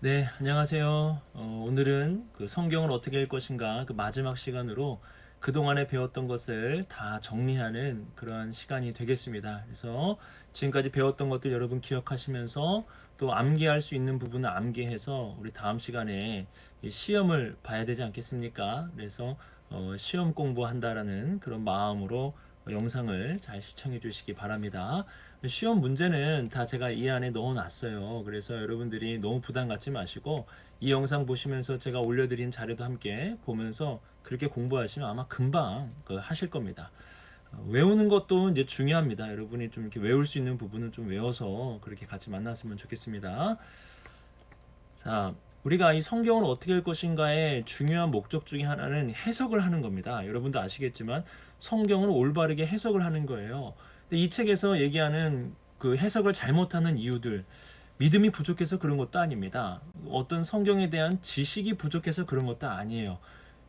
네, 안녕하세요. 오늘은 그 성경을 어떻게 읽을 것인가 그 마지막 시간으로 그동안에 배웠던 것을 다 정리하는 그러한 시간이 되겠습니다. 그래서 지금까지 배웠던 것들 여러분 기억하시면서 또 암기할 수 있는 부분은 암기해서 우리 다음 시간에 이 시험을 봐야 되지 않겠습니까? 그래서 시험 공부한다라는 그런 마음으로 영상을 잘 시청해 주시기 바랍니다. 시험 문제는 다 제가 이 안에 넣어 놨어요. 그래서 여러분들이 너무 부담 갖지 마시고 이 영상 보시면서 제가 올려드린 자료도 함께 보면서 그렇게 공부하시면 아마 금방 하실 겁니다. 외우는 것도 이제 중요합니다. 여러분이 좀 이렇게 외울 수 있는 부분은 좀 외워서 그렇게 같이 만났으면 좋겠습니다. 자, 우리가 이 성경을 어떻게 읽을 것인가의 중요한 목적 중에 하나는 해석을 하는 겁니다. 여러분도 아시겠지만 성경을 올바르게 해석을 하는 거예요. 근데 이 책에서 얘기하는 그 해석을 잘못하는 이유들, 믿음이 부족해서 그런 것도 아닙니다. 어떤 성경에 대한 지식이 부족해서 그런 것도 아니에요.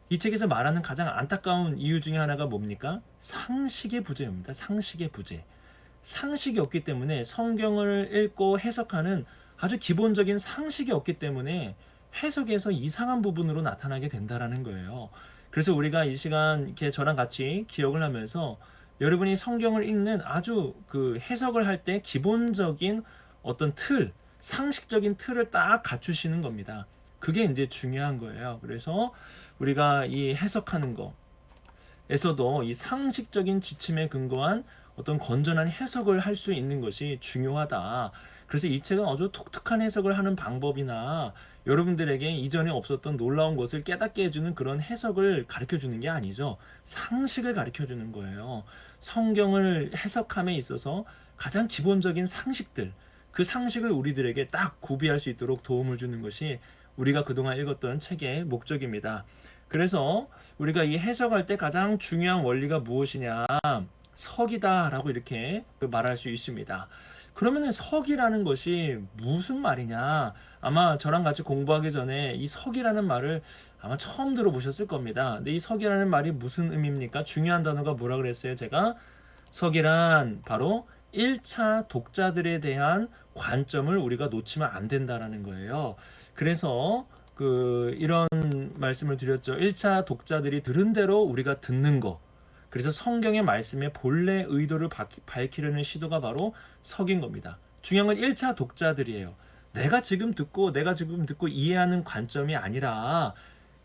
이 책에서 말하는 가장 안타까운 이유 중에 하나가 뭡니까? 상식의 부재입니다. 상식의 부재. 상식이 없기 때문에 성경을 읽고 해석하는 아주 기본적인 상식이 없기 때문에 해석에서 이상한 부분으로 나타나게 된다라는 거예요. 그래서 우리가 이 시간 이렇게 저랑 같이 기억을 하면서 여러분이 성경을 읽는 아주 그 해석을 할 때 기본적인 어떤 틀, 상식적인 틀을 딱 갖추시는 겁니다. 그게 이제 중요한 거예요. 그래서 우리가 이 해석하는 거, 에서도 이 상식적인 지침에 근거한 어떤 건전한 해석을 할 수 있는 것이 중요하다. 그래서 이 책은 아주 독특한 해석을 하는 방법이나 여러분들에게 이전에 없었던 놀라운 것을 깨닫게 해주는 그런 해석을 가르쳐 주는 게 아니죠. 상식을 가르쳐 주는 거예요. 성경을 해석함에 있어서 가장 기본적인 상식들, 그 상식을 우리들에게 딱 구비할 수 있도록 도움을 주는 것이 우리가 그동안 읽었던 책의 목적입니다. 그래서 우리가 이 해석할 때 가장 중요한 원리가 무엇이냐? 석이다라고 이렇게 말할 수 있습니다. 그러면은 석이라는 것이 무슨 말이냐? 아마 저랑 같이 공부하기 전에 이 석이라는 말을 아마 처음 들어보셨을 겁니다. 근데 이 석이라는 말이 무슨 의미입니까? 중요한 단어가 뭐라 그랬어요? 제가 석이란 바로 1차 독자들에 대한 관점을 우리가 놓치면 안 된다라는 거예요. 그래서 이런 말씀을 드렸죠. 1차 독자들이 들은 대로 우리가 듣는 거. 그래서 성경의 말씀의 본래 의도를 밝히려는 시도가 바로 석인 겁니다. 중요한 건 1차 독자들이에요. 내가 지금 듣고 이해하는 관점이 아니라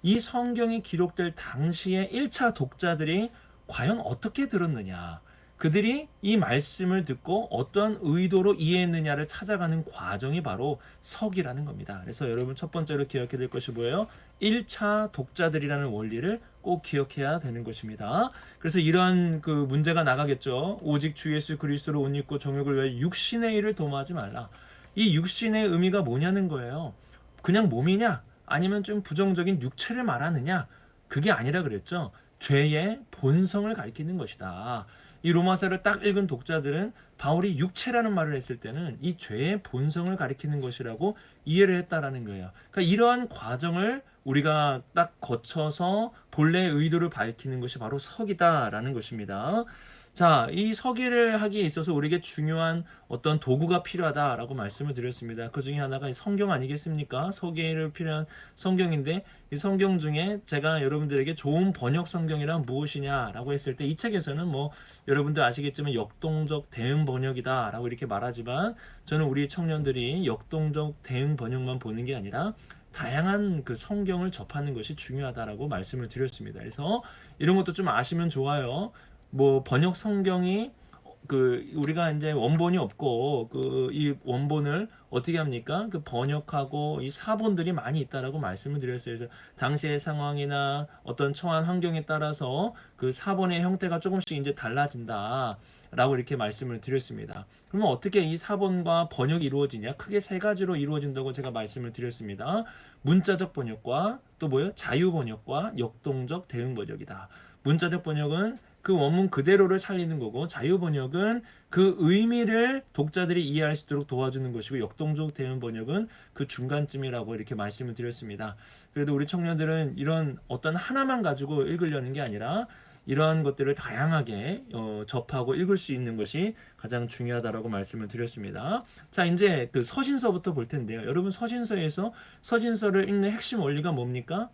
이 성경이 기록될 당시에 1차 독자들이 과연 어떻게 들었느냐. 그들이 이 말씀을 듣고 어떤 의도로 이해했느냐를 찾아가는 과정이 바로 석이라는 겁니다. 그래서 여러분 첫 번째로 기억해야 될 것이 뭐예요? 1차 독자들이라는 원리를 꼭 기억해야 되는 것입니다. 그래서 이러한 그 문제가 나가겠죠. 오직 주 예수 그리스도로 옷 입고 정욕을 위하여 육신의 일을 도모하지 말라. 이 육신의 의미가 뭐냐는 거예요. 그냥 몸이냐? 아니면 좀 부정적인 육체를 말하느냐? 그게 아니라 그랬죠. 죄의 본성을 가리키는 것이다. 이 로마서를 딱 읽은 독자들은 바울이 육체라는 말을 했을 때는 이 죄의 본성을 가리키는 것이라고 이해를 했다라는 거예요. 그러니까 이러한 과정을 우리가 딱 거쳐서 본래의 의도를 밝히는 것이 바로 석이다라는 것입니다. 자, 이 서기를 하기에 있어서 우리에게 중요한 어떤 도구가 필요하다라고 말씀을 드렸습니다. 그 중에 하나가 성경 아니겠습니까? 서기를 필요한 성경인데 이 성경 중에 제가 여러분들에게 좋은 번역 성경이란 무엇이냐라고 했을 때 이 책에서는 뭐 여러분들 아시겠지만 역동적 대응 번역이다라고 이렇게 말하지만 저는 우리 청년들이 역동적 대응 번역만 보는 게 아니라 다양한 그 성경을 접하는 것이 중요하다라고 말씀을 드렸습니다. 그래서 이런 것도 좀 아시면 좋아요. 뭐 번역 성경이 우리가 이제 원본이 없고 이 원본을 어떻게 합니까? 그 번역하고 이 사본들이 많이 있다라고 말씀을 드렸어요. 그래서 당시의 상황이나 어떤 처한 환경에 따라서 그 사본의 형태가 조금씩 이제 달라진다. 라고 이렇게 말씀을 드렸습니다. 그러면 어떻게 이 사본과 번역이 이루어지냐? 크게 세 가지로 이루어진다고 제가 말씀을 드렸습니다. 문자적 번역과 또 뭐예요? 자유 번역과 역동적 대응 번역이다. 문자적 번역은 그 원문 그대로를 살리는 거고 자유 번역은 그 의미를 독자들이 이해할 수 있도록 도와주는 것이고 역동적 대응 번역은 그 중간쯤이라고 이렇게 말씀을 드렸습니다. 그래도 우리 청년들은 이런 어떤 하나만 가지고 읽으려는 게 아니라 이러한 것들을 다양하게 접하고 읽을 수 있는 것이 가장 중요하다라고 말씀을 드렸습니다. 자, 이제 그 서신서부터 볼 텐데요. 여러분 서신서에서 서신서를 읽는 핵심 원리가 뭡니까?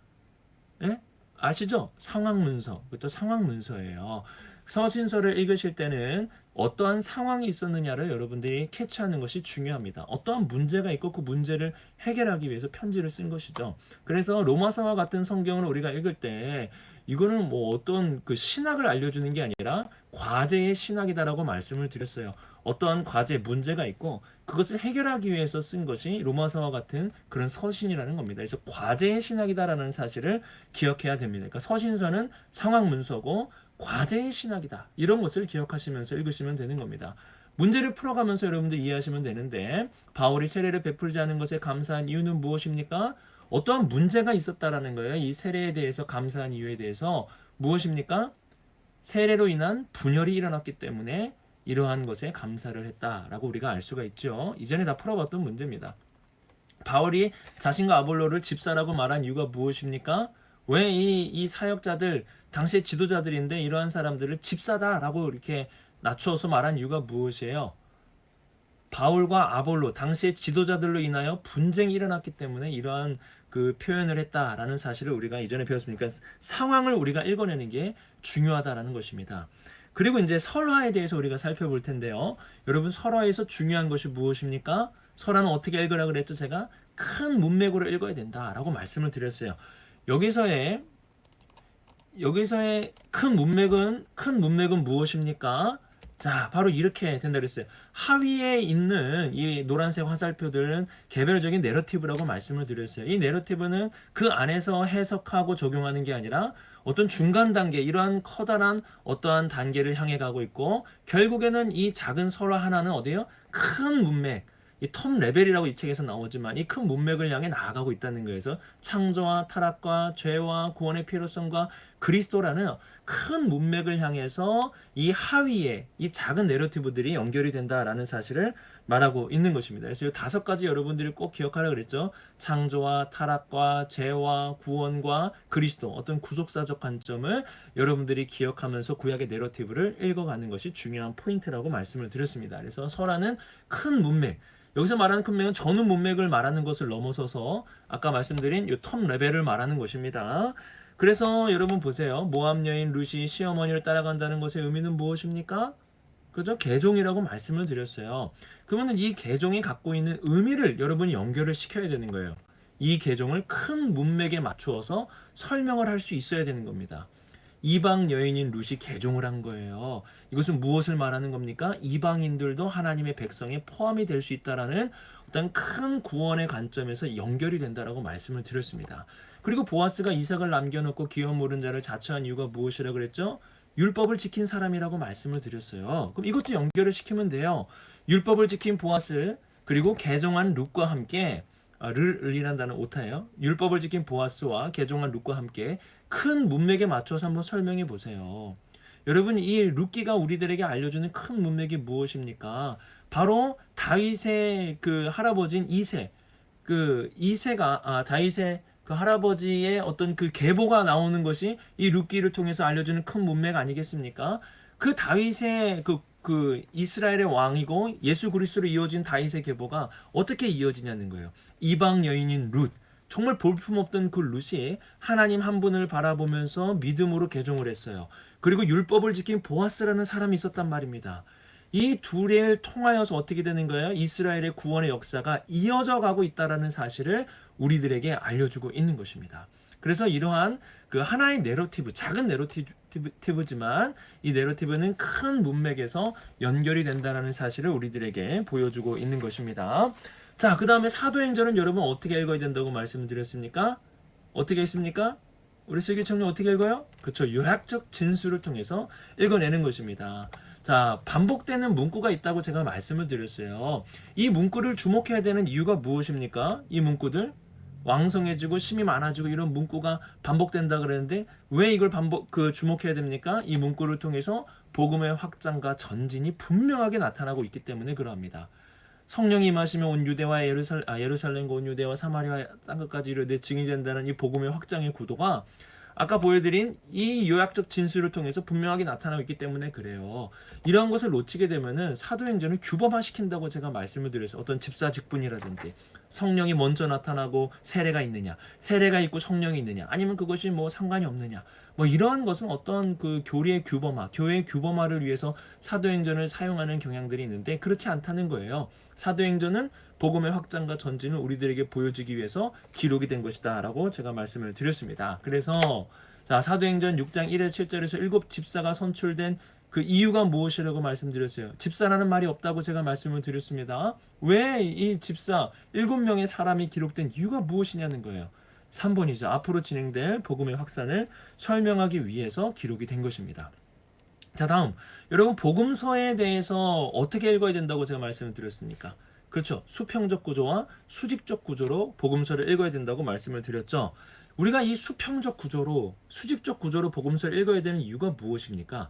예? 아시죠? 상황문서. 그렇죠? 상황문서예요. 서신서를 읽으실 때는 어떠한 상황이 있었느냐를 여러분들이 캐치하는 것이 중요합니다. 어떠한 문제가 있고 그 문제를 해결하기 위해서 편지를 쓴 것이죠. 그래서 로마서와 같은 성경을 우리가 읽을 때 이거는 뭐 어떤 그 신학을 알려주는 게 아니라 과제의 신학이다라고 말씀을 드렸어요. 어떠한 과제, 문제가 있고 그것을 해결하기 위해서 쓴 것이 로마서와 같은 그런 서신이라는 겁니다. 그래서 과제의 신학이다라는 사실을 기억해야 됩니다. 그러니까 서신서는 상황 문서고 과제의 신학이다. 이런 것을 기억하시면서 읽으시면 되는 겁니다. 문제를 풀어가면서 여러분들 이해하시면 되는데 바울이 세례를 베풀지 않은 것에 감사한 이유는 무엇입니까? 어떠한 문제가 있었다라는 거예요. 이 세례에 대해서 감사한 이유에 대해서 무엇입니까? 세례로 인한 분열이 일어났기 때문에 이러한 것에 감사를 했다라고 우리가 알 수가 있죠. 이전에 다 풀어봤던 문제입니다. 바울이 자신과 아볼로를 집사라고 말한 이유가 무엇입니까? 왜 이 사역자들 당시의 지도자들인데 이러한 사람들을 집사다라고 이렇게 낮추어서 말한 이유가 무엇이에요? 바울과 아볼로 당시의 지도자들로 인하여 분쟁이 일어났기 때문에 이러한 그 표현을 했다라는 사실을 우리가 이전에 배웠으니까 상황을 우리가 읽어내는 게 중요하다라는 것입니다. 그리고 이제 설화에 대해서 우리가 살펴볼 텐데요. 여러분 설화에서 중요한 것이 무엇입니까? 설화는 어떻게 읽으라 그랬죠? 제가 큰 문맥으로 읽어야 된다라고 말씀을 드렸어요. 여기서의 큰 문맥은 무엇입니까? 자, 바로 이렇게 된다 그랬어요. 하위에 있는 이 노란색 화살표들은 개별적인 내러티브라고 말씀을 드렸어요. 이 내러티브는 그 안에서 해석하고 적용하는 게 아니라 어떤 중간 단계, 이러한 커다란 어떠한 단계를 향해 가고 있고 결국에는 이 작은 설화 하나는 어디요? 큰 문맥, 이 텀 레벨이라고 이 책에서 나오지만 이 큰 문맥을 향해 나아가고 있다는 거예요. 그래서 창조와 타락과 죄와 구원의 필요성과 그리스도라는 큰 문맥을 향해서 이 하위에 이 작은 내러티브들이 연결이 된다라는 사실을 말하고 있는 것입니다. 그래서 이 5가지 여러분들이 꼭 기억하라 그랬죠. 창조와 타락과 죄와 구원과 그리스도, 어떤 구속사적 관점을 여러분들이 기억하면서 구약의 내러티브를 읽어가는 것이 중요한 포인트라고 말씀을 드렸습니다. 그래서 설화는 큰 문맥, 여기서 말하는 큰 문맥은 전후 문맥을 말하는 것을 넘어서서 아까 말씀드린 이 텀 레벨을 말하는 것입니다. 그래서 여러분 보세요. 모압 여인 루시 시어머니를 따라간다는 것의 의미는 무엇입니까? 그죠? 계종이라고 말씀을 드렸어요. 그러면 이 계종이 갖고 있는 의미를 여러분이 연결을 시켜야 되는 거예요. 이 계종을 큰 문맥에 맞추어서 설명을 할 수 있어야 되는 겁니다. 이방 여인인 룻이 개종을 한 거예요. 이것은 무엇을 말하는 겁니까? 이방인들도 하나님의 백성에 포함이 될 수 있다라는 어떤 큰 구원의 관점에서 연결이 된다라고 말씀을 드렸습니다. 그리고 보아스가 이삭을 남겨놓고 기업 모른 자를 자처한 이유가 무엇이라 그랬죠? 율법을 지킨 사람이라고 말씀을 드렸어요. 그럼 이것도 연결을 시키면 돼요. 율법을 지킨 보아스 그리고 개종한 룻과 함께 르이란 단어 오타예요. 율법을 지킨 보아스와 개종한 룻과 함께 큰 문맥에 맞춰서 한번 설명해 보세요. 여러분 이 룻기가 우리들에게 알려주는 큰 문맥이 무엇입니까? 바로 다윗의 그 할아버지인 이새, 그 이새가 다윗의 그 할아버지의 어떤 그 계보가 나오는 것이 이 룻기를 통해서 알려주는 큰 문맥 아니겠습니까? 그 다윗의 그 이스라엘의 왕이고 예수 그리스도로 이어진 다윗의 계보가 어떻게 이어지냐는 거예요. 이방 여인인 룻, 정말 볼품없던 그 룻이 하나님 한 분을 바라보면서 믿음으로 개종을 했어요. 그리고 율법을 지킨 보아스라는 사람이 있었단 말입니다. 이 둘을 통하여서 어떻게 되는 거예요? 이스라엘의 구원의 역사가 이어져 가고 있다라는 사실을 우리들에게 알려주고 있는 것입니다. 그래서 이러한 그 하나의 내러티브, 작은 내러티브지만 이 내러티브는 큰 문맥에서 연결이 된다는 사실을 우리들에게 보여주고 있는 것입니다. 자, 그 다음에 사도행전은 여러분 어떻게 읽어야 된다고 말씀드렸습니까? 어떻게 읽습니까? 우리 슬기청년 어떻게 읽어요? 그렇죠. 요약적 진술을 통해서 읽어내는 것입니다. 자, 반복되는 문구가 있다고 제가 말씀을 드렸어요. 이 문구를 주목해야 되는 이유가 무엇입니까? 이 문구들 왕성해지고 심이 많아지고 이런 문구가 반복된다 그랬는데 왜 이걸 주목해야 됩니까? 이 문구를 통해서 복음의 확장과 전진이 분명하게 나타나고 있기 때문에 그러합니다. 성령이 임하시면 온 유대와 예루살렘과 온 유대와 사마리아 땅끝까지 이르되 증인이 된다는 이 복음의 확장의 구도가 아까 보여드린 이 요약적 진술을 통해서 분명하게 나타나고 있기 때문에 그래요. 이러한 것을 놓치게 되면은 사도행전을 규범화시킨다고 제가 말씀을 드렸어요. 어떤 집사직분이라든지 성령이 먼저 나타나고 세례가 있느냐, 세례가 있고 성령이 있느냐, 아니면 그것이 뭐 상관이 없느냐, 뭐 이러한 것은 어떤 그 교리의 규범화, 교회의 규범화를 위해서 사도행전을 사용하는 경향들이 있는데 그렇지 않다는 거예요. 사도행전은 복음의 확장과 전진을 우리들에게 보여주기 위해서 기록이 된 것이다 라고 제가 말씀을 드렸습니다. 그래서 자, 사도행전 6장 1에 7절에서 7 집사가 선출된 그 이유가 무엇이라고 말씀드렸어요. 집사라는 말이 없다고 제가 말씀을 드렸습니다. 왜 이 집사 7명의 사람이 기록된 이유가 무엇이냐는 거예요. 3번이죠. 앞으로 진행될 복음의 확산을 설명하기 위해서 기록이 된 것입니다. 자, 다음 여러분 복음서에 대해서 어떻게 읽어야 된다고 제가 말씀을 드렸습니까? 그렇죠. 수평적 구조와 수직적 구조로 복음서를 읽어야 된다고 말씀을 드렸죠. 우리가 이 수평적 구조로 수직적 구조로 복음서를 읽어야 되는 이유가 무엇입니까?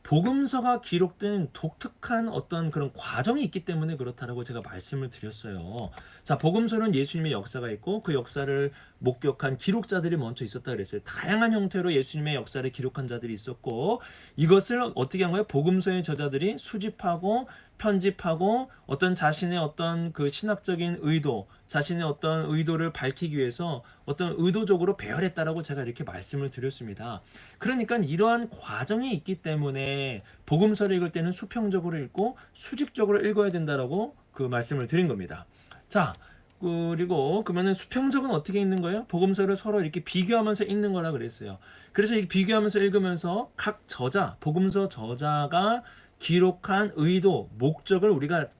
복음서가 기록된 독특한 어떤 그런 과정이 있기 때문에 그렇다라고 제가 말씀을 드렸어요. 자, 복음서는 예수님의 역사가 있고 그 역사를 목격한 기록자들이 먼저 있었다 그랬어요. 다양한 형태로 예수님의 역사를 기록한 자들이 있었고 이것을 어떻게 한 거예요? 복음서의 저자들이 수집하고 편집하고 어떤 자신의 어떤 그 신학적인 의도, 자신의 어떤 의도를 밝히기 위해서 어떤 의도적으로 배열했다라고 제가 이렇게 말씀을 드렸습니다. 그러니까 이러한 과정이 있기 때문에 복음서를 읽을 때는 수평적으로 읽고 수직적으로 읽어야 된다라고 그 말씀을 드린 겁니다. 자, 그리고 그러면은 수평적은 어떻게 읽는 거예요? 복음서를 서로 이렇게 비교하면서 읽는 거라 그랬어요. 그래서 이 비교하면서 읽으면서 각 저자, 복음서 저자가 기록한 의도, 목적을 우리가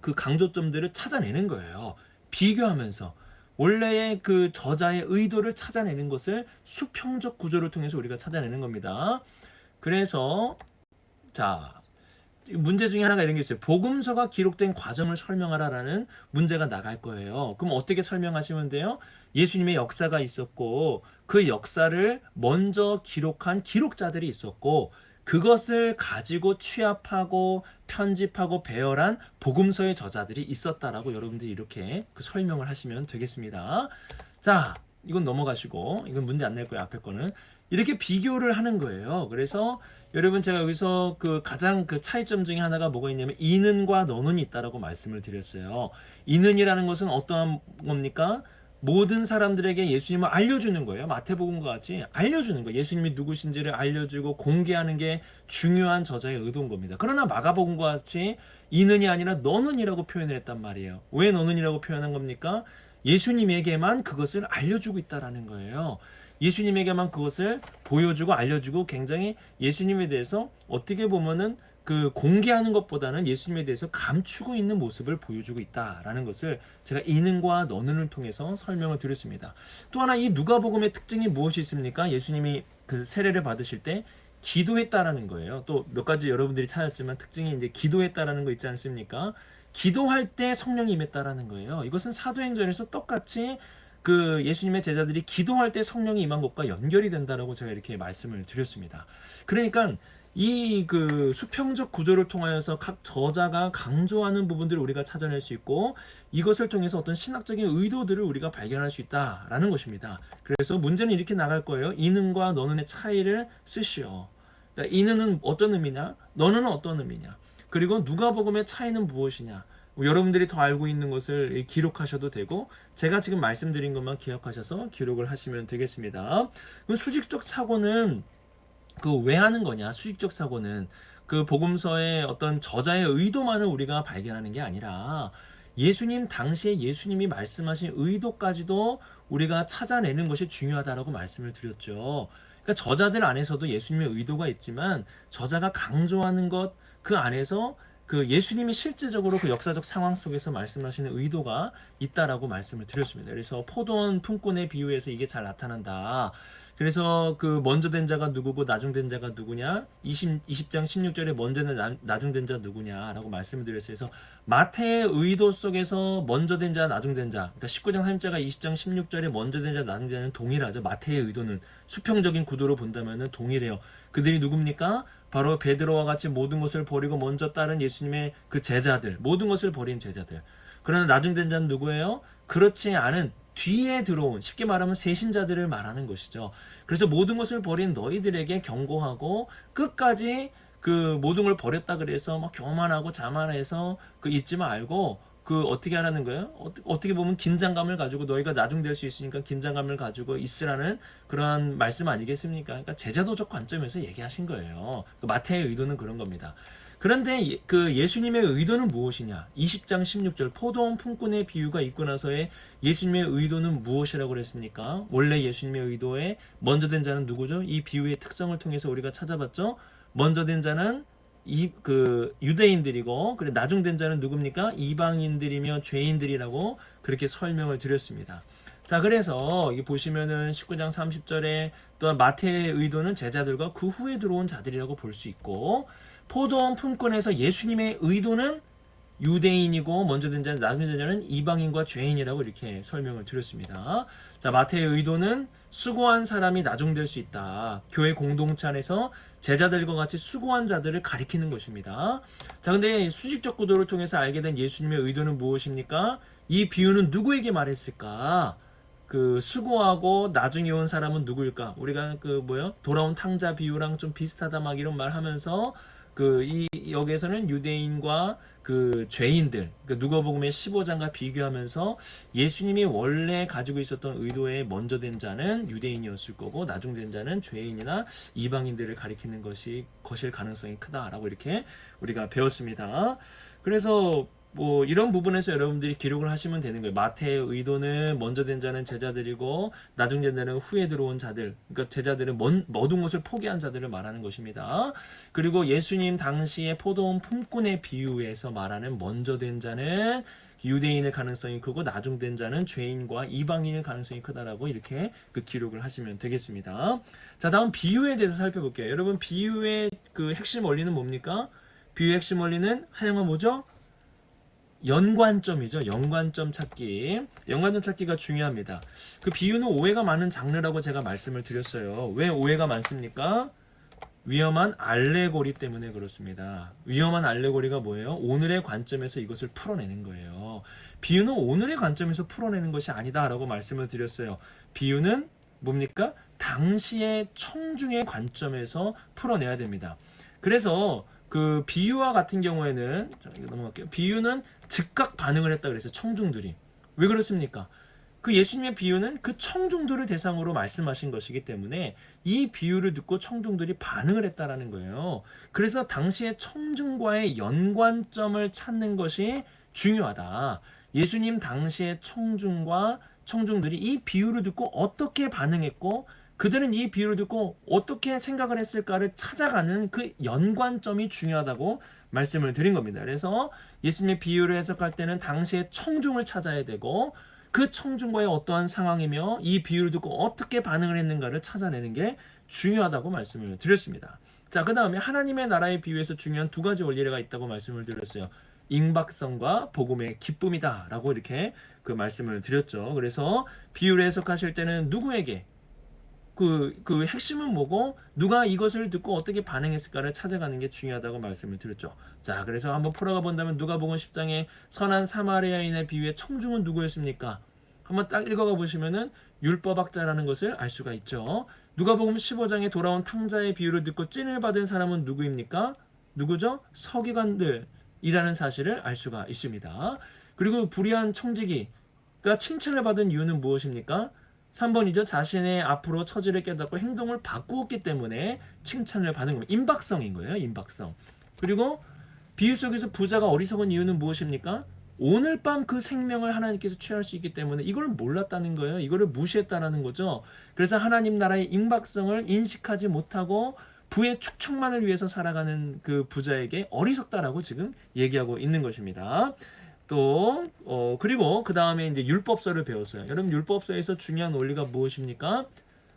그 강조점들을 찾아내는 거예요. 비교하면서 원래의 그 저자의 의도를 찾아내는 것을 수평적 구조를 통해서 우리가 찾아내는 겁니다. 그래서 자, 문제 중에 하나가 이런 게 있어요. 복음서가 기록된 과정을 설명하라라는 문제가 나갈 거예요. 그럼 어떻게 설명하시면 돼요? 예수님의 역사가 있었고 그 역사를 먼저 기록한 기록자들이 있었고 그것을 가지고 취합하고 편집하고 배열한 복음서의 저자들이 있었다라고 여러분들이 이렇게 그 설명을 하시면 되겠습니다. 자, 이건 넘어가시고 이건 문제 안 낼 거예요. 앞에 거는 이렇게 비교를 하는 거예요. 그래서 여러분 제가 여기서 그 가장 그 차이점 중에 하나가 뭐가 있냐면 이는과 너는 있다라고 말씀을 드렸어요. 이는이라는 것은 어떠한 겁니까? 모든 사람들에게 예수님을 알려주는 거예요. 마태복음과 같이 알려주는 거예요. 예수님이 누구신지를 알려주고 공개하는 게 중요한 저자의 의도인 겁니다. 그러나 마가복음과 같이 이는이 아니라 너는이라고 표현을 했단 말이에요. 왜 너는이라고 표현한 겁니까? 예수님에게만 그것을 알려주고 있다라는 거예요. 예수님에게만 그것을 보여주고 알려주고 굉장히 예수님에 대해서 어떻게 보면은 그 공개하는 것보다는 예수님에 대해서 감추고 있는 모습을 보여주고 있다라는 것을 제가 이는과 너는을 통해서 설명을 드렸습니다. 또 하나 이 누가복음의 특징이 무엇이 있습니까? 예수님이 그 세례를 받으실 때 기도했다라는 거예요. 또 몇 가지 여러분들이 찾았지만 특징이 이제 기도했다라는 거 있지 않습니까? 기도할 때 성령이 임했다라는 거예요. 이것은 사도행전에서 똑같이 그 예수님의 제자들이 기도할 때 성령이 임한 것과 연결이 된다라고 제가 이렇게 말씀을 드렸습니다. 그러니까 이 그 수평적 구조를 통하여서 각 저자가 강조하는 부분들을 우리가 찾아낼 수 있고 이것을 통해서 어떤 신학적인 의도들을 우리가 발견할 수 있다라는 것입니다. 그래서 문제는 이렇게 나갈 거예요. 이는과 너는의 차이를 쓰시오. 그러니까 이는은 어떤 의미냐? 너는 어떤 의미냐? 그리고 누가복음의 차이는 무엇이냐? 여러분들이 더 알고 있는 것을 기록하셔도 되고 제가 지금 말씀드린 것만 기억하셔서 기록을 하시면 되겠습니다. 그럼 수직적 사고는 그 왜 하는 거냐? 수직적 사고는 그 복음서의 어떤 저자의 의도만을 우리가 발견하는 게 아니라 예수님 당시에 예수님이 말씀하신 의도까지도 우리가 찾아내는 것이 중요하다라고 말씀을 드렸죠. 그러니까 저자들 안에서도 예수님의 의도가 있지만 저자가 강조하는 것 그 안에서 그 예수님이 실제적으로 그 역사적 상황 속에서 말씀하시는 의도가 있다라고 말씀을 드렸습니다. 그래서 포도원 품꾼의 비유에서 이게 잘 나타난다. 그래서 그 먼저 된 자가 누구고 나중된 자가 누구냐? 20장 16절에 먼저 된 나중된 자 누구냐라고 말씀을 드렸어요. 그래서 마태의 의도 속에서 먼저 된 자, 나중된 자. 그러니까 19장 3절과 20장 16절에 먼저 된 자, 나중된 자는 동일하죠. 마태의 의도는 수평적인 구도로 본다면은 동일해요. 그들이 누굽니까? 바로 베드로와 같이 모든 것을 버리고 먼저 따른 예수님의 그 제자들, 모든 것을 버린 제자들. 그러나 나중된 자는 누구예요? 그렇지 않은 뒤에 들어온, 쉽게 말하면 새신자들을 말하는 것이죠. 그래서 모든 것을 버린 너희들에게 경고하고 끝까지 그 모든 걸 버렸다 그래서 막 교만하고 자만해서 그 잊지 말고 그 어떻게 하라는 거예요? 어떻게 보면 긴장감을 가지고 너희가 나중될 수 있으니까 긴장감을 가지고 있으라는 그러한 말씀 아니겠습니까? 그러니까 제자도적 관점에서 얘기하신 거예요. 그 마태의 의도는 그런 겁니다. 그런데 그 예수님의 의도는 무엇이냐? 20장 16절 포도원 품꾼의 비유가 있고 나서의 예수님의 의도는 무엇이라고 그랬습니까? 원래 예수님의 의도에 먼저 된 자는 누구죠? 이 비유의 특성을 통해서 우리가 찾아봤죠. 먼저 된 자는 그 유대인들이고, 그래 나중된 자는 누굽니까? 이방인들이며 죄인들이라고 그렇게 설명을 드렸습니다. 자, 그래서 이 보시면은 19장 30절에 또한 마태의 의도는 제자들과 그 후에 들어온 자들이라고 볼 수 있고, 포도원 품권에서 예수님의 의도는 유대인이고 먼저 된 자는 나중에 된 자는 이방인과 죄인이라고 이렇게 설명을 드렸습니다. 자, 마태의 의도는 수고한 사람이 나중될 수 있다. 교회 공동체 안에서 제자들과 같이 수고한 자들을 가리키는 것입니다. 자, 근데 수직적 구도를 통해서 알게 된 예수님의 의도는 무엇입니까? 이 비유는 누구에게 말했을까? 그 수고하고 나중에 온 사람은 누구일까? 우리가 그 돌아온 탕자 비유랑 좀 비슷하다 막 이런 말 하면서 여기에서는 유대인과 그 죄인들, 그 누가복음의 15장과 비교하면서 예수님이 원래 가지고 있었던 의도에 먼저 된 자는 유대인이었을 거고 나중된 자는 죄인이나 이방인들을 가리키는 것일 가능성이 크다라고 이렇게 우리가 배웠습니다. 그래서 이런 부분에서 여러분들이 기록을 하시면 되는 거예요. 마태의 의도는 먼저 된 자는 제자들이고 나중된 자는 후에 들어온 자들, 그러니까 제자들은 모든 것을 포기한 자들을 말하는 것입니다. 그리고 예수님 당시의 포도원 품꾼의 비유에서 말하는 먼저 된 자는 유대인의 가능성이 크고 나중된 자는 죄인과 이방인의 가능성이 크다라고 이렇게 그 기록을 하시면 되겠습니다. 자, 다음 비유에 대해서 살펴볼게요. 여러분, 비유의 그 핵심 원리는 뭡니까? 비유의 핵심 원리는 하영은 뭐죠? 연관점이죠. 연관점 찾기. 연관점 찾기가 중요합니다. 그 비유는 오해가 많은 장르라고 제가 말씀을 드렸어요. 왜 오해가 많습니까? 위험한 알레고리 때문에 그렇습니다. 위험한 알레고리가 뭐예요? 오늘의 관점에서 이것을 풀어내는 거예요. 비유는 오늘의 관점에서 풀어내는 것이 아니다라고 말씀을 드렸어요. 비유는 뭡니까? 당시의 청중의 관점에서 풀어내야 됩니다. 그래서 그 비유와 같은 경우에는, 자, 이거 넘어갈게요. 비유는 즉각 반응을 했다 그랬어요. 청중들이. 왜 그렇습니까? 그 예수님의 비유는 그 청중들을 대상으로 말씀하신 것이기 때문에 이 비유를 듣고 청중들이 반응을 했다라는 거예요. 그래서 당시의 청중과의 연관점을 찾는 것이 중요하다. 예수님 당시의 청중들이 이 비유를 듣고 어떻게 반응했고 그들은 이 비유를 듣고 어떻게 생각을 했을까를 찾아가는 그 연관점이 중요하다고 말씀을 드린 겁니다. 그래서 예수님의 비유를 해석할 때는 당시의 청중을 찾아야 되고 그 청중과의 어떠한 상황이며 이 비유를 듣고 어떻게 반응을 했는가를 찾아내는 게 중요하다고 말씀을 드렸습니다. 자, 그 다음에 하나님의 나라의 비유에서 중요한 두 가지 원리가 있다고 말씀을 드렸어요. 임박성과 복음의 기쁨이다 라고 이렇게 그 말씀을 드렸죠. 그래서 비유를 해석하실 때는 누구에게 그 핵심은 뭐고 누가 이것을 듣고 어떻게 반응했을까를 찾아가는 게 중요하다고 말씀을 드렸죠. 자, 그래서 한번 풀어가 본다면 누가복음 10장의 선한 사마리아인의 비유의 청중은 누구였습니까? 한번 딱 읽어가 보시면은 율법학자라는 것을 알 수가 있죠. 누가복음 15장에 돌아온 탕자의 비유를 듣고 찐을 받은 사람은 누구입니까? 누구죠? 서기관들이라는 사실을 알 수가 있습니다. 그리고 불의한 청지기가 칭찬을 받은 이유는 무엇입니까? 3번이죠. 자신의 앞으로 처지를 깨닫고 행동을 바꾸었기 때문에 칭찬을 받은 겁니다. 임박성인 거예요. 임박성. 그리고 비유 속에서 부자가 어리석은 이유는 무엇입니까? 오늘 밤 그 생명을 하나님께서 취할 수 있기 때문에 이걸 몰랐다는 거예요. 이거를 무시했다라는 거죠. 그래서 하나님 나라의 임박성을 인식하지 못하고 부의 축적만을 위해서 살아가는 그 부자에게 어리석다라고 지금 얘기하고 있는 것입니다. 그리고 그 다음에 이제 율법서를 배웠어요. 여러분, 율법서에서 중요한 원리가 무엇입니까?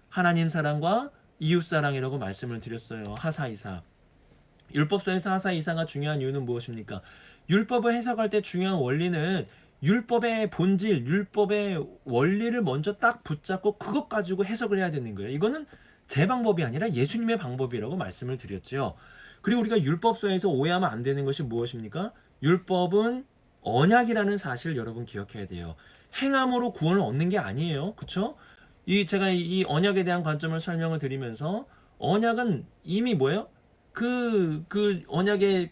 하나님 사랑과 이웃 사랑이라고 말씀을 드렸어요. 하사이사. 율법서에서 하사이사가 중요한 이유는 무엇입니까? 율법을 해석할 때 중요한 원리는 율법의 본질, 율법의 원리를 먼저 딱 붙잡고 그것 가지고 해석을 해야 되는 거예요. 이거는 제 방법이 아니라 예수님의 방법이라고 말씀을 드렸죠. 그리고 우리가 율법서에서 오해하면 안 되는 것이 무엇입니까? 율법은 언약이라는 사실을 여러분 기억해야 돼요. 행함으로 구원을 얻는 게 아니에요. 그쵸? 이 제가 이 언약에 대한 관점을 설명을 드리면서 언약은 이미 뭐예요? 그 언약의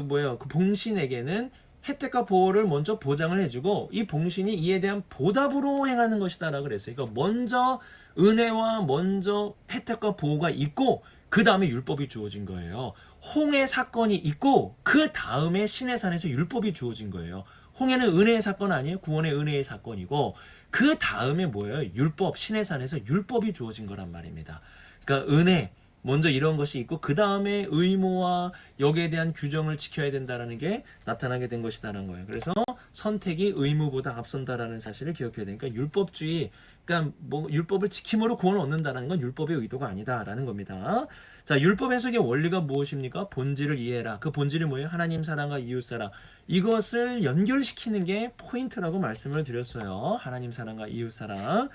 뭐예요? 그 봉신에게는 혜택과 보호를 먼저 보장을 해주고 이 봉신이 이에 대한 보답으로 행하는 것이다라고 그랬어요. 그러니까 먼저 은혜와 먼저 혜택과 보호가 있고 그 다음에 율법이 주어진 거예요. 홍해 사건이 있고 그 다음에 시내산에서 율법이 주어진 거예요. 홍해는 은혜의 사건 아니에요? 구원의 은혜의 사건이고 그 다음에 뭐예요? 율법, 시내산에서 율법이 주어진 거란 말입니다. 그러니까 은혜, 먼저 이런 것이 있고 그 다음에 의무와 여기에 대한 규정을 지켜야 된다라는 게 나타나게 된 것이다라는 거예요. 그래서 선택이 의무보다 앞선다라는 사실을 기억해야 되니까 율법주의, 그러니까 뭐 율법을 지킴으로 구원을 얻는다는 건 율법의 의도가 아니다라는 겁니다. 자, 율법 해석의 원리가 무엇입니까? 본질을 이해해라. 그 본질이 뭐예요? 하나님 사랑과 이웃 사랑. 이것을 연결시키는 게 포인트라고 말씀을 드렸어요. 하나님 사랑과 이웃 사랑.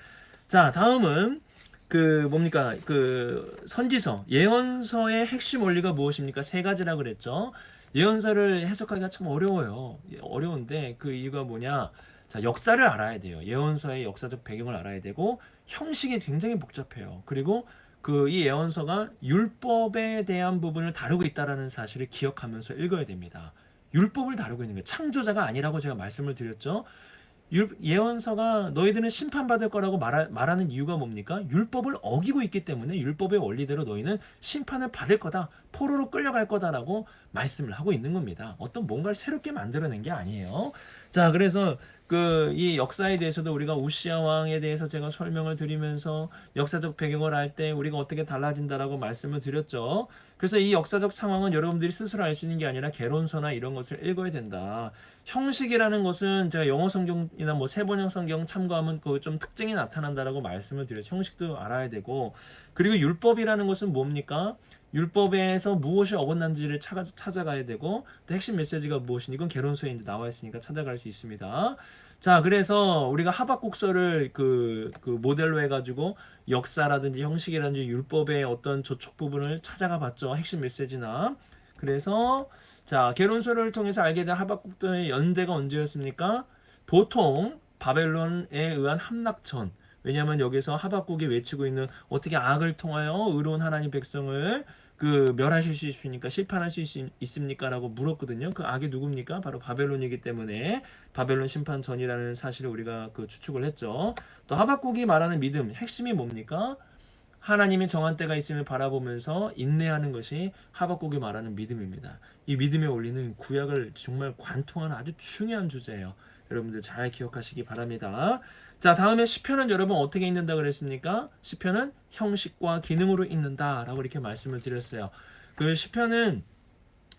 자, 다음은 그 뭡니까? 그 선지서, 예언서의 핵심 원리가 무엇입니까? 세 가지라 그랬죠. 예언서를 해석하기가 참 어려워요. 어려운데 그 이유가 뭐냐? 자, 역사를 알아야 돼요. 예언서의 역사적 배경을 알아야 되고 형식이 굉장히 복잡해요. 그리고 그 이 예언서가 율법에 대한 부분을 다루고 있다라는 사실을 기억하면서 읽어야 됩니다. 율법을 다루고 있는 거예요. 창조자가 아니라고 제가 말씀을 드렸죠. 예언서가 너희들은 심판받을 거라고 말하는 이유가 뭡니까? 율법을 어기고 있기 때문에 율법의 원리대로 너희는 심판을 받을 거다. 포로로 끌려갈 거다라고 말씀을 하고 있는 겁니다. 어떤 뭔가를 새롭게 만들어낸 게 아니에요. 자, 그래서 그 이 역사에 대해서도 우리가 우시아 왕에 대해서 제가 설명을 드리면서 역사적 배경을 알 때 우리가 어떻게 달라진다라고 말씀을 드렸죠. 그래서 이 역사적 상황은 여러분들이 스스로 알 수 있는 게 아니라 개론서나 이런 것을 읽어야 된다. 형식이라는 것은 제가 영어 성경이나 뭐 세번역 성경 참고하면 그 좀 특징이 나타난다라고 말씀을 드려서 형식도 알아야 되고, 그리고 율법이라는 것은 뭡니까? 율법에서 무엇이 어긋난지를 찾아가야 되고, 또 핵심 메시지가 무엇인지 이건 개론서에 이제 나와 있으니까 찾아갈 수 있습니다. 자, 그래서 우리가 하박국서를 그 모델로 해가지고 역사라든지 형식이라든지 율법의 어떤 조촉 부분을 찾아가 봤죠. 핵심 메시지나. 그래서 자, 개론서를 통해서 알게 된 하박국도의 연대가 언제였습니까? 보통 바벨론에 의한 함락전. 왜냐하면 여기서 하박국이 외치고 있는 어떻게 악을 통하여 의로운 하나님 백성을 그 멸하실 수 있습니까? 심판하실 수 있습니까? 라고 물었거든요. 그 악이 누굽니까? 바로 바벨론이기 때문에 바벨론 심판 전이라는 사실을 우리가 그 추측을 했죠. 또 하박국이 말하는 믿음, 핵심이 뭡니까? 하나님이 정한 때가 있음을 바라보면서 인내하는 것이 하박국이 말하는 믿음입니다. 이 믿음의 원리는 구약을 정말 관통하는 아주 중요한 주제예요. 여러분들 잘 기억하시기 바랍니다. 자, 다음에 시편은 여러분 어떻게 읽는다 그랬습니까? 시편은 형식과 기능으로 읽는다라고 이렇게 말씀을 드렸어요. 그 시편은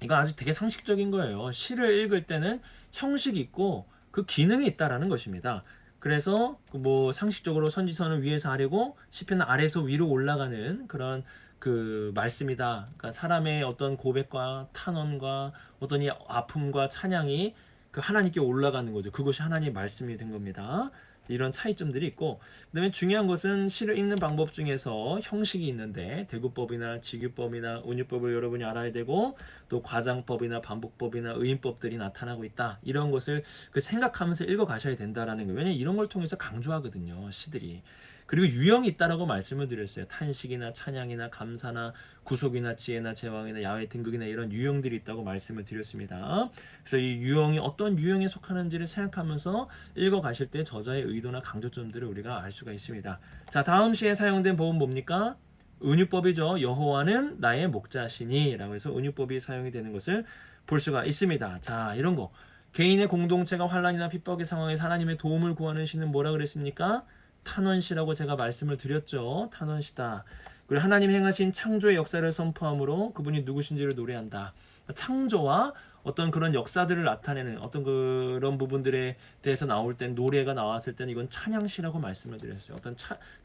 이거 아주 되게 상식적인 거예요. 시를 읽을 때는 형식이 있고 그 기능이 있다라는 것입니다. 그래서 뭐 상식적으로 선지서는 위에서 아래고 시편은 아래에서 위로 올라가는 그런 그 말씀이다. 그러니까 사람의 어떤 고백과 탄원과 어떤 이 아픔과 찬양이 그 하나님께 올라가는 거죠. 그것이 하나님의 말씀이 된 겁니다. 이런 차이점들이 있고, 그다음에 중요한 것은 시를 읽는 방법 중에서 형식이 있는데 대구법이나 직유법이나 운유법을 여러분이 알아야 되고, 또 과장법이나 반복법이나 의인법들이 나타나고 있다. 이런 것을 그 생각하면서 읽어 가셔야 된다라는 거예요. 왜냐면 이런 걸 통해서 강조하거든요, 시들이. 그리고 유형이 있다라고 말씀을 드렸어요. 탄식이나 찬양이나 감사나 구속이나 지혜나 제왕이나 야외 등극이나 이런 유형들이 있다고 말씀을 드렸습니다. 그래서 이 유형이 어떤 유형에 속하는지를 생각하면서 읽어 가실 때 저자의 의도나 강조점들을 우리가 알 수가 있습니다. 자, 다음 시에 사용된 법은 뭡니까? 은유법이죠. 여호와는 나의 목자시니 라고 해서 은유법이 사용이 되는 것을 볼 수가 있습니다. 자, 이런 거. 개인의 공동체가 환난이나 핍박의 상황에서 하나님의 도움을 구하는 시는 뭐라 그랬습니까? 탄원시라고 제가 말씀을 드렸죠. 탄원시다. 그리고 하나님 행하신 창조의 역사를 선포함으로 그분이 누구신지를 노래한다. 창조와 어떤 그런 역사들을 나타내는 어떤 그런 부분들에 대해서 나올 땐, 노래가 나왔을 때는 이건 찬양시라고 말씀을 드렸어요. 어떤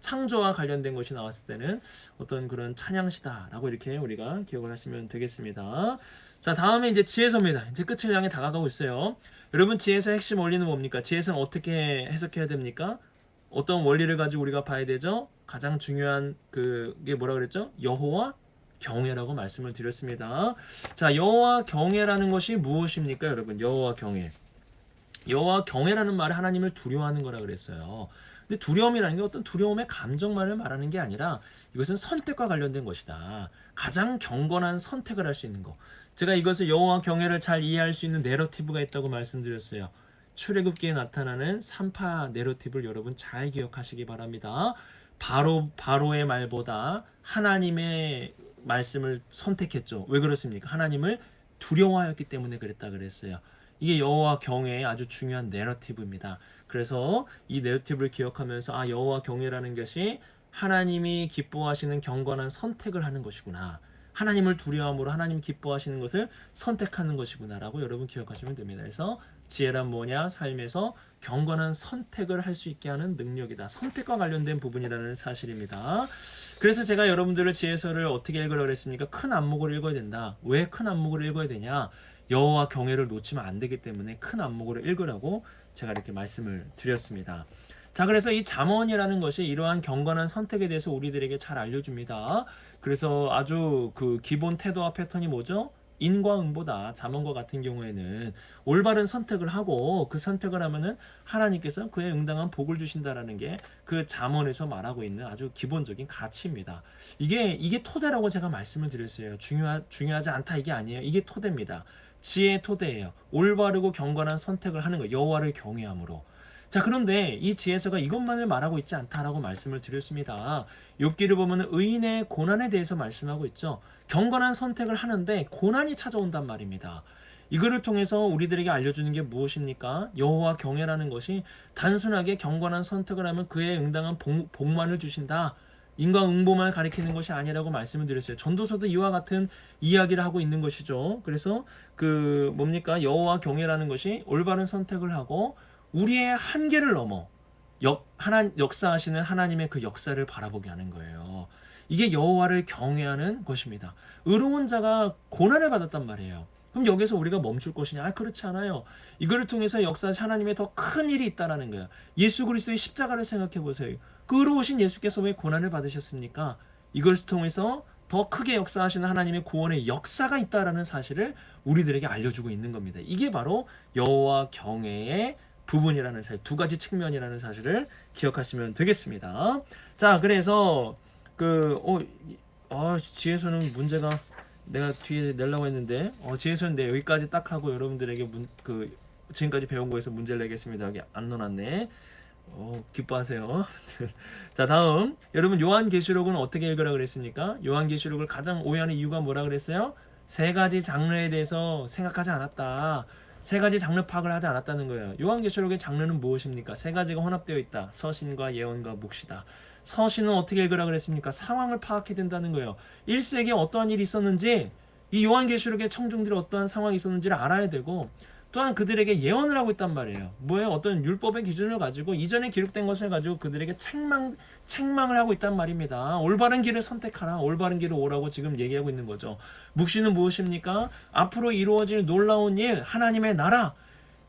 창조와 관련된 것이 나왔을 때는 어떤 그런 찬양시다라고 이렇게 우리가 기억을 하시면 되겠습니다. 자, 다음에 이제 지혜서입니다. 이제 끝을 향해 다가가고 있어요. 여러분, 지혜서 핵심 원리는 뭡니까? 지혜서는 어떻게 해석해야 됩니까? 어떤 원리를 가지고 우리가 봐야 되죠? 가장 중요한 그게 뭐라 그랬죠? 여호와 경외라고 말씀을 드렸습니다. 자, 여호와 경외라는 것이 무엇입니까, 여러분? 여호와 경외. 여호와 경외라는 말에 하나님을 두려워하는 거라 그랬어요. 근데 두려움이라는 게 어떤 두려움의 감정만을 말하는 게 아니라 이것은 선택과 관련된 것이다. 가장 경건한 선택을 할 수 있는 거. 제가 이것을 여호와 경외를 잘 이해할 수 있는 내러티브가 있다고 말씀드렸어요. 출애굽기에 나타나는 3파 내러티브를 여러분 잘 기억하시기 바랍니다. 바로의 말보다 하나님의 말씀을 선택했죠. 왜 그렇습니까? 하나님을 두려워하였기 때문에 그랬다 그랬어요. 이게 여호와 경외의 아주 중요한 내러티브입니다. 그래서 이 내러티브를 기억하면서 여호와 경외라는 것이 하나님이 기뻐하시는 경건한 선택을 하는 것이구나. 하나님을 두려움으로 하나님 기뻐하시는 것을 선택하는 것이구나라고 여러분 기억하시면 됩니다. 그래서 지혜란 뭐냐? 삶에서 경건한 선택을 할 수 있게 하는 능력이다. 선택과 관련된 부분이라는 사실입니다. 그래서 제가 여러분들을 지혜서를 어떻게 읽으라고 그랬습니까? 큰 안목으로 읽어야 된다. 왜 큰 안목으로 읽어야 되냐? 여호와 경외를 놓치면 안 되기 때문에 큰 안목으로 읽으라고 제가 이렇게 말씀을 드렸습니다. 자, 그래서 이 잠언이라는 것이 이러한 경건한 선택에 대해서 우리들에게 잘 알려줍니다. 그래서 아주 그 기본 태도와 패턴이 뭐죠? 인과 응보다. 잠언과 같은 경우에는 올바른 선택을 하고 그 선택을 하면은 하나님께서 그에 응당한 복을 주신다라는 게 그 잠언에서 말하고 있는 아주 기본적인 가치입니다. 이게 토대라고 제가 말씀을 드렸어요. 중요하지 않다 이게 아니에요. 이게 토대입니다. 지혜의 토대예요. 올바르고 경건한 선택을 하는 거, 여호와를 경외함으로. 자, 그런데 이 지혜서가 이것만을 말하고 있지 않다라고 말씀을 드렸습니다. 욥기를 보면 의인의 고난에 대해서 말씀하고 있죠. 경건한 선택을 하는데 고난이 찾아온단 말입니다. 이거를 통해서 우리들에게 알려주는 게 무엇입니까? 여호와 경외라는 것이 단순하게 경건한 선택을 하면 그에 응당한 복만을 주신다. 인과응보만 가리키는 것이 아니라고 말씀을 드렸어요. 전도서도 이와 같은 이야기를 하고 있는 것이죠. 그래서 그 뭡니까? 여호와 경외라는 것이 올바른 선택을 하고 우리의 한계를 넘어 역사하시는 하나님의 그 역사를 바라보게 하는 거예요. 이게 여호와를 경외하는 것입니다. 의로운 자가 고난을 받았단 말이에요. 그럼 여기서 우리가 멈출 것이냐? 그렇지 않아요. 이거를 통해서 역사하신 하나님의 더 큰 일이 있다라는 거예요. 예수 그리스도의 십자가를 생각해 보세요. 그 의로우신 예수께서 왜 고난을 받으셨습니까? 이것을 통해서 더 크게 역사하시는 하나님의 구원의 역사가 있다라는 사실을 우리들에게 알려주고 있는 겁니다. 이게 바로 여호와 경외의 부분이라는 사실, 두 가지 측면이라는 사실을 기억하시면 되겠습니다. 자, 그래서 지혜서는 문제가 내가 뒤에 내려고 했는데 지혜서는 여기까지 딱 하고 여러분들에게 지금까지 배운 거에서 문제를 내겠습니다. 여기 안 넣어놨네. 기뻐하세요. 자, 다음 여러분 요한계시록은 어떻게 읽으라 그랬습니까? 요한계시록을 가장 오해하는 이유가 뭐라 그랬어요? 세 가지 장르에 대해서 생각하지 않았다. 세 가지 장르 파악을 하지 않았다는 거예요. 요한계시록의 장르는 무엇입니까? 세 가지가 혼합되어 있다. 서신과 예언과 묵시다. 서신은 어떻게 읽으라 그랬습니까? 상황을 파악해야 된다는 거예요. 1세기에 어떠한 일이 있었는지, 이 요한계시록의 청중들이 어떠한 상황이 있었는지를 알아야 되고, 또한 그들에게 예언을 하고 있단 말이에요. 뭐예요? 어떤 율법의 기준을 가지고 이전에 기록된 것을 가지고 그들에게 책망을 하고 있단 말입니다. 올바른 길을 선택하라. 올바른 길을 오라고 지금 얘기하고 있는 거죠. 묵시는 무엇입니까? 앞으로 이루어질 놀라운 일, 하나님의 나라,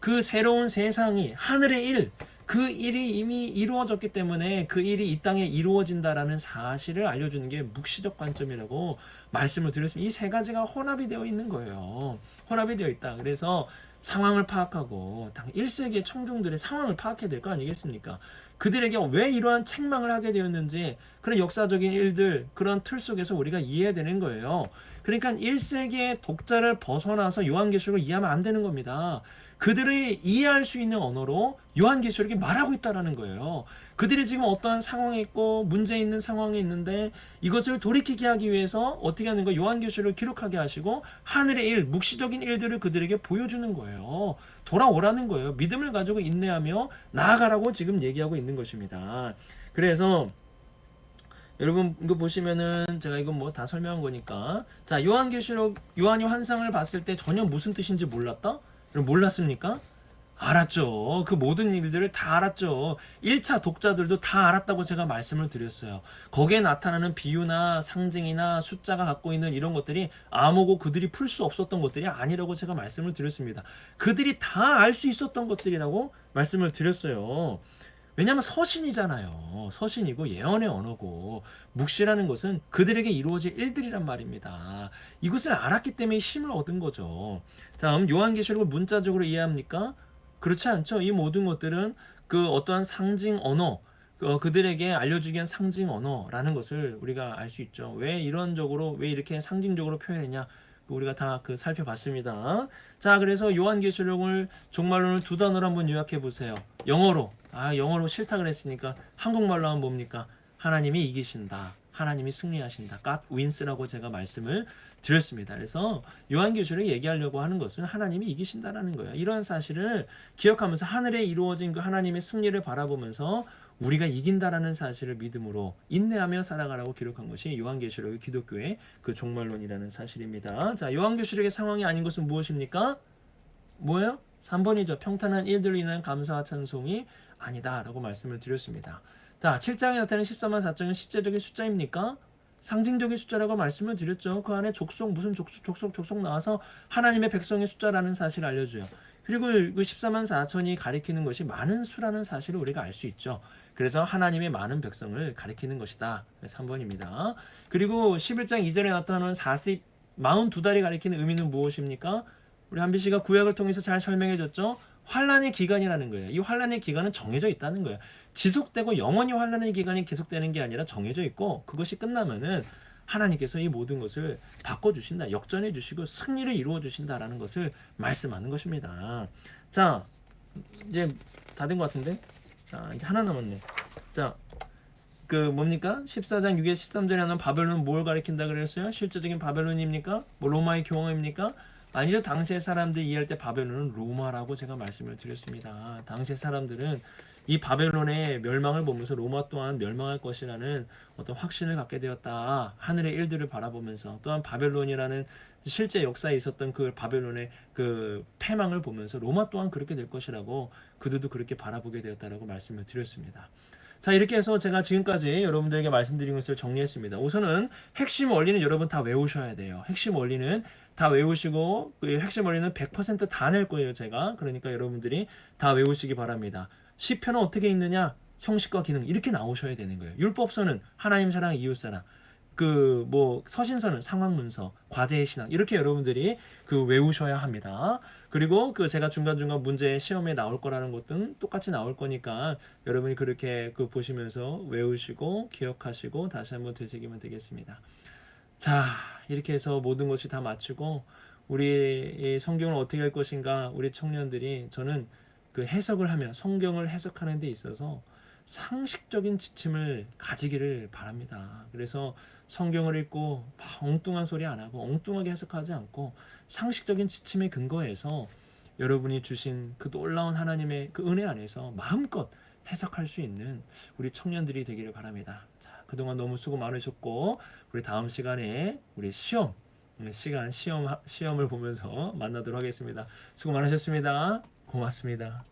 그 새로운 세상이 하늘의 일, 그 일이 이미 이루어졌기 때문에 그 일이 이 땅에 이루어진다라는 사실을 알려주는 게 묵시적 관점이라고 말씀을 드렸습니다. 이 세 가지가 혼합이 되어 있는 거예요. 혼합이 되어 있다. 그래서 상황을 파악하고 1세기의 청중들의 상황을 파악해야 될 거 아니겠습니까? 그들에게 왜 이러한 책망을 하게 되었는지 그런 역사적인 일들, 그런 틀 속에서 우리가 이해해야 되는 거예요. 그러니까 1세기의 독자를 벗어나서 요한계시록을 이해하면 안 되는 겁니다. 그들이 이해할 수 있는 언어로 요한계시록이 말하고 있다는 거예요. 그들이 지금 어떠한 상황에 있고 문제 있는 상황에 있는데 이것을 돌이키게 하기 위해서 어떻게 하는 거예요? 요한계시록을 기록하게 하시고 하늘의 일, 묵시적인 일들을 그들에게 보여주는 거예요. 돌아오라는 거예요. 믿음을 가지고 인내하며 나아가라고 지금 얘기하고 있는 것입니다. 그래서 여러분 이거 보시면은 제가 이건 뭐 다 설명한 거니까, 자, 요한계시록, 요한이 환상을 봤을 때 전혀 무슨 뜻인지 몰랐다? 여러분 몰랐습니까? 알았죠. 그 모든 일들을 다 알았죠. 1차 독자들도 다 알았다고 제가 말씀을 드렸어요. 거기에 나타나는 비유나 상징이나 숫자가 갖고 있는 이런 것들이 아무고 그들이 풀 수 없었던 것들이 아니라고 제가 말씀을 드렸습니다. 그들이 다 알 수 있었던 것들이라고 말씀을 드렸어요. 왜냐하면 서신이잖아요. 서신이고 예언의 언어고, 묵시라는 것은 그들에게 이루어질 일들이란 말입니다. 이것을 알았기 때문에 힘을 얻은 거죠. 다음 요한계시록을 문자적으로 이해합니까? 그렇지 않죠. 이 모든 것들은 그 어떠한 상징 언어, 그들에게 알려주기 위한 상징 언어라는 것을 우리가 알 수 있죠. 왜 이런적으로, 왜 이렇게 상징적으로 표현했냐? 우리가 다 그 살펴봤습니다. 자, 그래서 요한계시록을 종말론을 두 단어로 한번 요약해 보세요. 영어로, 영어로 싫다 그랬으니까 한국말로 하면 뭡니까? 하나님이 이기신다. 하나님이 승리하신다. God wins라고 제가 말씀을 드렸습니다. 그래서 요한계시록에 얘기하려고 하는 것은 하나님이 이기신다라는 거예요. 이런 사실을 기억하면서 하늘에 이루어진 그 하나님의 승리를 바라보면서 우리가 이긴다라는 사실을 믿음으로 인내하며 살아가라고 기록한 것이 요한계시록의 기독교의 그 종말론이라는 사실입니다. 자, 요한계시록의 상황이 아닌 것은 무엇입니까? 뭐예요? 3번이죠. 평탄한 일들로 인한 감사와 찬송이 아니다라고 말씀을 드렸습니다. 자, 7장에 나타나는 14만 4천은 실제적인 숫자입니까? 상징적인 숫자라고 말씀을 드렸죠. 그 안에 족속 무슨 족속 나와서 하나님의 백성의 숫자라는 사실을 알려줘요. 그리고 그 14만 4천이 가리키는 것이 많은 수라는 사실을 우리가 알 수 있죠. 그래서 하나님의 많은 백성을 가리키는 것이다. 3번입니다. 그리고 11장 2절에 나타나는 42달이 가리키는 의미는 무엇입니까? 우리 한비 씨가 구약을 통해서 잘 설명해 줬죠. 환란의 기간이라는 거예요. 이 환란의 기간은 정해져 있다는 거예요. 지속되고 영원히 환란의 기간이 계속되는 게 아니라 정해져 있고, 그것이 끝나면은 하나님께서 이 모든 것을 바꿔주신다, 역전해 주시고 승리를 이루어 주신다라는 것을 말씀하는 것입니다. 자, 이제 다 된 것 같은데, 자, 이제 하나 남았네. 자, 그 뭡니까? 14장 6에 13절에 하는 바벨론은 뭘 가리킨다 그랬어요? 실제적인 바벨론입니까? 뭐 로마의 교황입니까? 아니죠. 당시의 사람들이 이해할 때 바벨론은 로마라고 제가 말씀을 드렸습니다. 당시의 사람들은 이 바벨론의 멸망을 보면서 로마 또한 멸망할 것이라는 어떤 확신을 갖게 되었다. 하늘의 일들을 바라보면서, 또한 바벨론이라는 실제 역사에 있었던 그 바벨론의 그 패망을 보면서 로마 또한 그렇게 될 것이라고 그들도 그렇게 바라보게 되었다라고 말씀을 드렸습니다. 자, 이렇게 해서 제가 지금까지 여러분들에게 말씀드린 것을 정리했습니다. 우선은 핵심 원리는 여러분 다 외우셔야 돼요. 핵심 원리는 다 외우시고, 그 핵심 원리는 100% 다 낼 거예요, 제가. 그러니까 여러분들이 다 외우시기 바랍니다. 시편은 어떻게 읽느냐? 형식과 기능 이렇게 나오셔야 되는 거예요. 율법서는 하나님 사랑, 이웃 사랑. 그 뭐 서신서는 상황 문서, 과제의 신앙 이렇게 여러분들이 그 외우셔야 합니다. 그리고 그 제가 중간중간 문제 시험에 나올 거라는 것은 똑같이 나올 거니까 여러분이 그렇게 그 보시면서 외우시고 기억하시고 다시 한번 되새기면 되겠습니다. 자, 이렇게 해서 모든 것이 다 마치고 우리 이 성경을 어떻게 할 것인가, 우리 청년들이, 저는 그 해석을 하면 성경을 해석하는 데 있어서 상식적인 지침을 가지기를 바랍니다. 그래서 성경을 읽고 막 엉뚱한 소리 안 하고 엉뚱하게 해석하지 않고 상식적인 지침에 근거해서 여러분이 주신 그 놀라운 하나님의 그 은혜 안에서 마음껏 해석할 수 있는 우리 청년들이 되기를 바랍니다. 자, 그동안 너무 수고 많으셨고 우리 다음 시간에 우리 시험을 보면서 만나도록 하겠습니다. 수고 많으셨습니다. 고맙습니다.